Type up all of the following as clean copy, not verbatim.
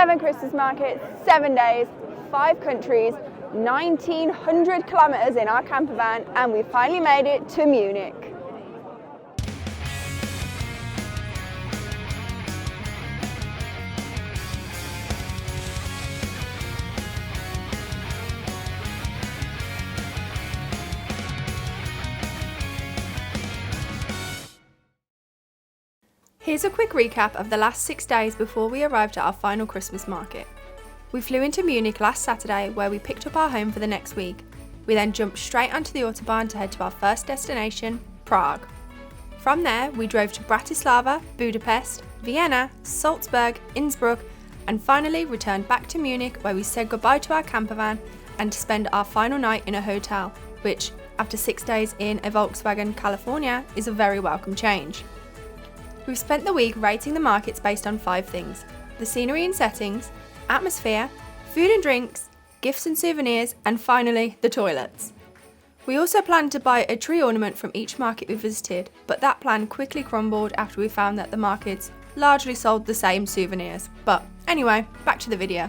7 Christmas markets, 7 days, 5 countries, 1,900 kilometers in our camper van, and we finally made it to Munich. Here's a quick recap of the last 6 days before we arrived at our final Christmas market. We flew into Munich last Saturday, where we picked up our home for the next week. We then jumped straight onto the Autobahn to head to our first destination, Prague. From there, we drove to Bratislava, Budapest, Vienna, Salzburg, Innsbruck, and finally returned back to Munich, where we said goodbye to our camper van and to spend our final night in a hotel, which, after 6 days in a Volkswagen California, is a very welcome change. We've spent the week rating the markets based on 5 things: the scenery and settings, atmosphere, food and drinks, gifts and souvenirs, and finally, the toilets. We also planned to buy a tree ornament from each market we visited, but that plan quickly crumbled after we found that the markets largely sold the same souvenirs. But anyway, back to the video.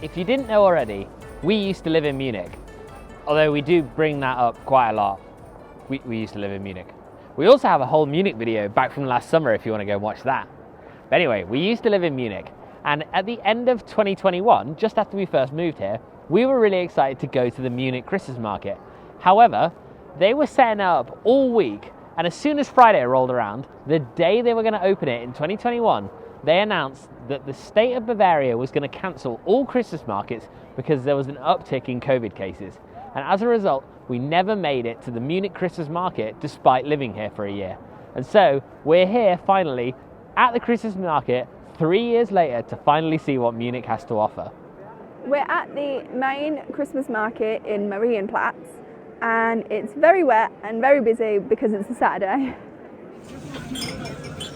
If you didn't know already, we used to live in Munich. Although we do bring that up quite a lot. We used to live in Munich. We also have a whole Munich video back from last summer if you want to go watch that. But anyway, we used to live in Munich. And at the end of 2021, just after we first moved here, we were really excited to go to the Munich Christmas market. However, they were setting it up all week. And as soon as Friday rolled around, the day they were going to open it in 2021, they announced that the state of Bavaria was going to cancel all Christmas markets because there was an uptick in COVID cases. And as a result, we never made it to the Munich Christmas market despite living here for a year. And so we're here finally at the Christmas market 3 years later to finally see what Munich has to offer. We're at the main Christmas market in Marienplatz, and it's very wet and very busy because it's a Saturday.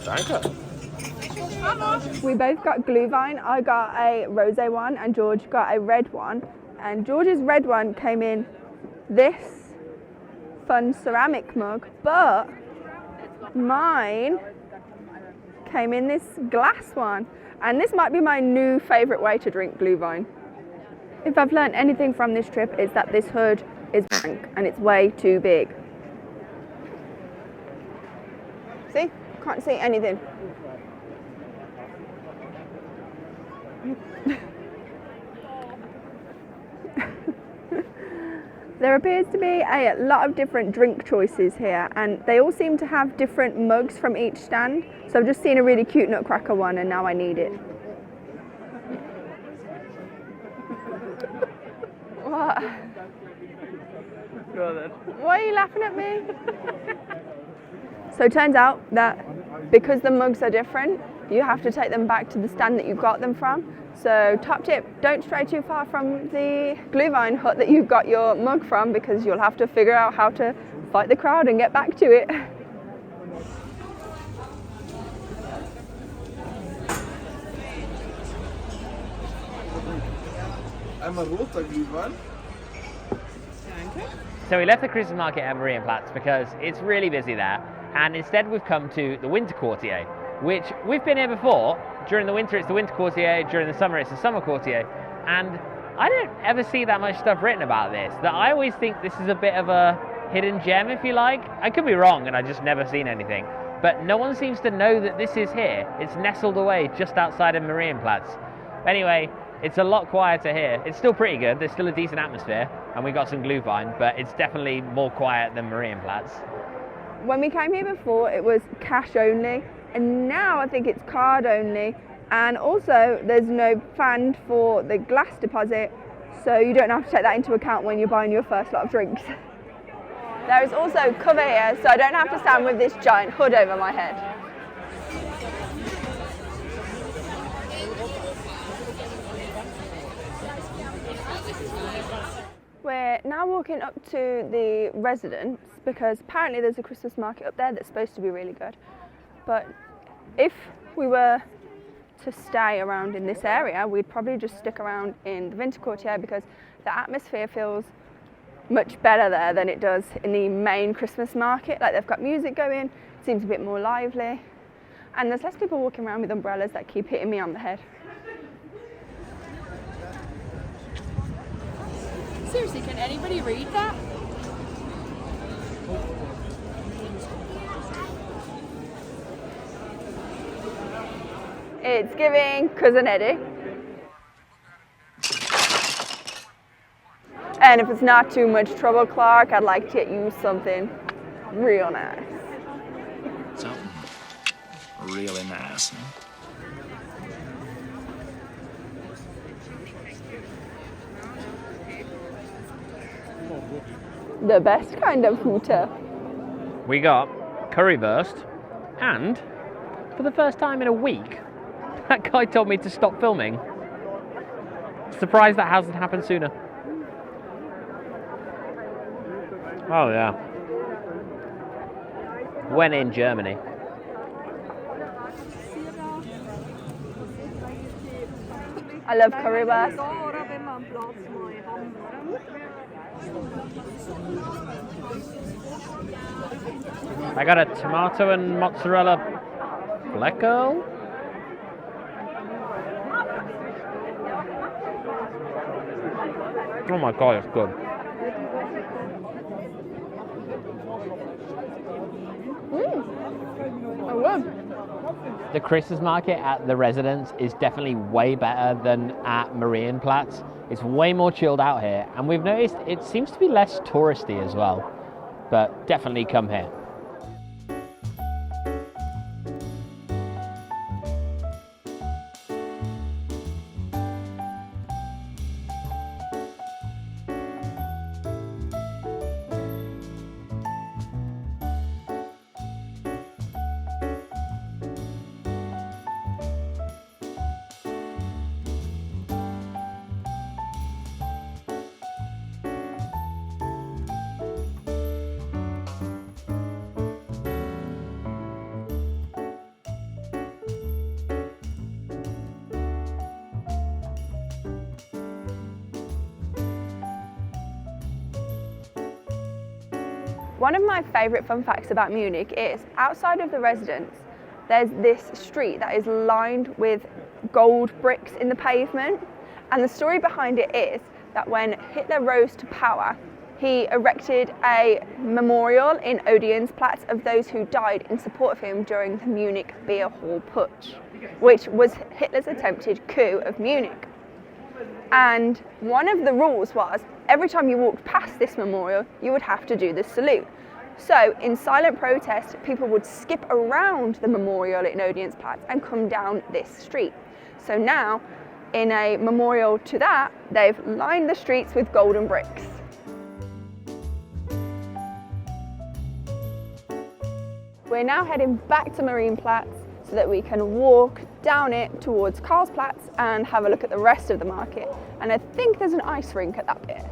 Danke. We both got Glühwein. I got a rosé one and George got a red one. And George's red one came in this fun ceramic mug, but mine came in this glass one. And this might be my new favourite way to drink Glühwein. If I've learned anything from this trip, it's that this hood is blank and it's way too big. See? Can't see anything. There appears to be a lot of different drink choices here, and they all seem to have different mugs from each stand. So I've just seen a really cute Nutcracker one and now I need it. What? Go on then. Why are you laughing at me? So it turns out that because the mugs are different, you have to take them back to the stand that you got them from. So top tip, don't stray too far from the Glühwein hut that you got your mug from, because you'll have to figure out how to fight the crowd and get back to it. Einmal roter Glühwein. So we left the Christmas market at Marienplatz because it's really busy there, and instead we've come to the Winter Quartier, which we've been here before. During the winter it's the Winter Quartier, during the summer it's the Summer Quartier, and I don't ever see that much stuff written about this. That I always think this is a bit of a hidden gem, if you like. I could be wrong and I've just never seen anything, but no one seems to know that this is here. It's nestled away just outside of Marienplatz. Anyway, it's a lot quieter here. It's still pretty good, there's still a decent atmosphere, and we got some Glühwein, but it's definitely more quiet than Marienplatz. When we came here before, it was cash only, and now I think it's card only, and also there's no fund for the glass deposit, so you don't have to take that into account when you're buying your first lot of drinks. There is also cover here, so I don't have to stand with this giant hood over my head. We're now walking up to the Residence because apparently there's a Christmas market up there that's supposed to be really good. But if we were to stay around in this area, we'd probably just stick around in the Winter Quartier because the atmosphere feels much better there than it does in the main Christmas market. Like, they've got music going, it seems a bit more lively, and there's less people walking around with umbrellas that keep hitting me on the head. Seriously, can anybody read that? It's giving Cousin Eddie. And if it's not too much trouble, Clark, I'd like to get you something real nice. Something really nice, huh? The best kind of hooter. We got currywurst, and for the first time in a week, that guy told me to stop filming. Surprised that hasn't happened sooner. Oh yeah. When in Germany. I love currywurst. I got a tomato and mozzarella flecko. Oh my god, it's good. I love. The Christmas market at the Residence is definitely way better than at Marienplatz. It's way more chilled out here, and we've noticed it seems to be less touristy as well. But definitely come here. One of my favourite fun facts about Munich is outside of the Residence, there's this street that is lined with gold bricks in the pavement. And the story behind it is that when Hitler rose to power, he erected a memorial in Odeonsplatz of those who died in support of him during the Munich beer hall putsch, which was Hitler's attempted coup of Munich. And one of the rules was every time you walked past this memorial, you would have to do the salute. So in silent protest, people would skip around the memorial in Odeonsplatz and come down this street. So now, in a memorial to that, they've lined the streets with golden bricks. We're now heading back to Marienplatz so that we can walk down it towards Karlsplatz and have a look at the rest of the market. And I think there's an ice rink at that bit.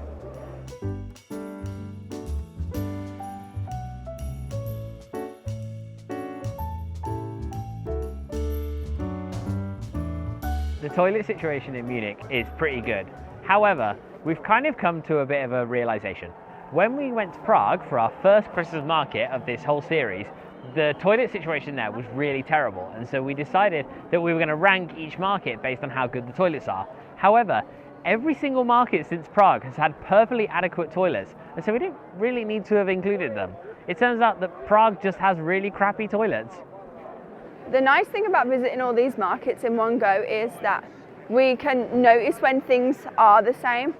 The toilet situation in Munich is pretty good. However, we've kind of come to a bit of a realization. When we went to Prague for our first Christmas market of this whole series, the toilet situation there was really terrible, and so we decided that we were going to rank each market based on how good the toilets are. However, every single market since Prague has had perfectly adequate toilets, and so we didn't really need to have included them. It turns out that Prague just has really crappy toilets. The nice thing about visiting all these markets in one go is that we can notice when things are the same.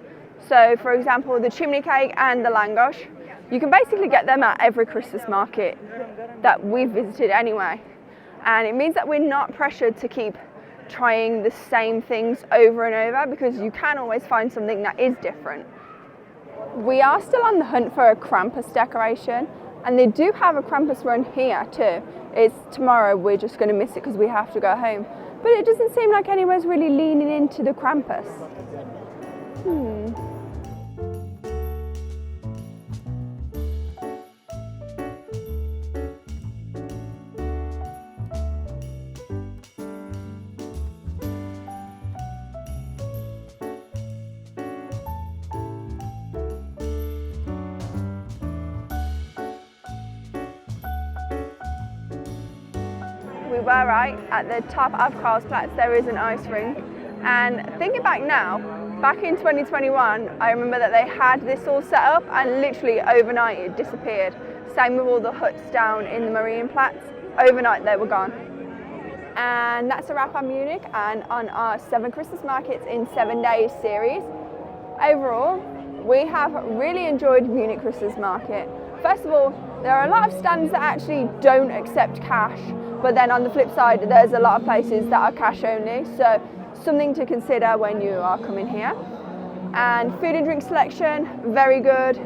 So, for example, the chimney cake and the langosh, you can basically get them at every Christmas market that we've visited anyway. And it means that we're not pressured to keep trying the same things over and over because you can always find something that is different. We are still on the hunt for a Krampus decoration, and they do have a Krampus run here too. It's tomorrow, we're just going to miss it because we have to go home. But it doesn't seem like anyone's really leaning into the Krampus. we were right. At the top of Karlsplatz there is an ice rink, and thinking back now, back in 2021, I remember that they had this all set up and literally overnight it disappeared. Same with all the huts down in the Marienplatz. Overnight they were gone. And that's a wrap on Munich and on our 7 Christmas markets in 7 days series. Overall, we have really enjoyed Munich Christmas Market. First of all, there are a lot of stands that actually don't accept cash, but then on the flip side, there's a lot of places that are cash only, so something to consider when you are coming here. And food and drink selection, very good.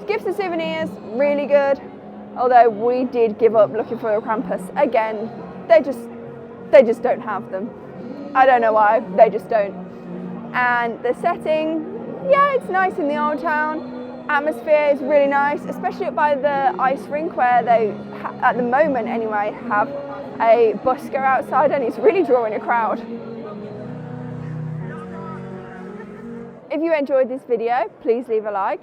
Gifts and souvenirs, really good. Although we did give up looking for a Krampus. Again, they just don't have them. I don't know why, they just don't. And the setting, yeah, it's nice in the old town. Atmosphere is really nice, especially up by the ice rink where they, at the moment anyway, have a busker outside and it's really drawing a crowd. If you enjoyed this video, please leave a like.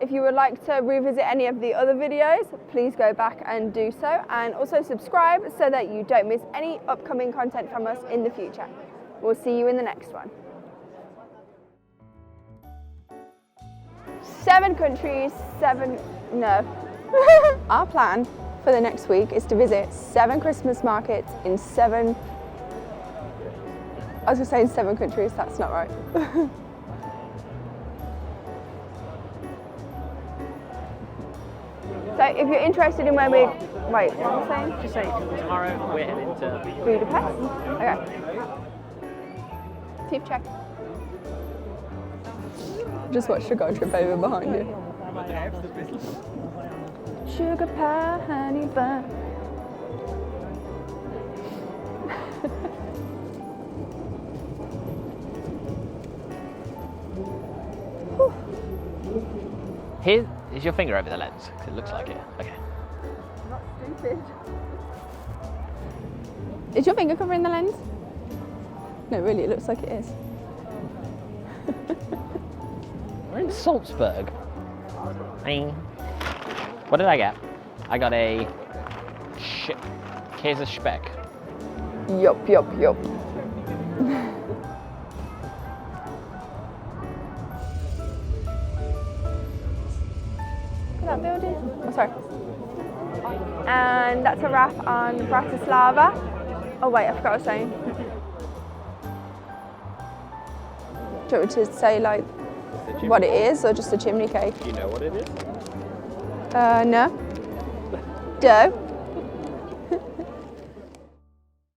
If you would like to revisit any of the other videos, please go back and do so, and also subscribe so that you don't miss any upcoming content from us in the future. We'll see you in the next one. 7 countries, Our plan for the next week is to visit 7 Christmas markets in 7, I was gonna say in 7 countries, that's not right. So if you're interested in where we, wait, what am I saying? Just say tomorrow we're heading to Budapest? Okay. Tip check. Just watched a guy trip over behind you. Sugar pie, honey bun. Here is your finger over the lens, because it looks like it. Okay. Not stupid. Is your finger covering the lens? No, really, it looks like it is. We're in Salzburg. What did I get? I got a Käse Speck. Yup. That building? Oh, sorry. And that's a wrap on Bratislava. Oh wait, I forgot what I was saying. Do you want me to say like what it is, or just a chimney cake? Do you know what it is? No. Dough.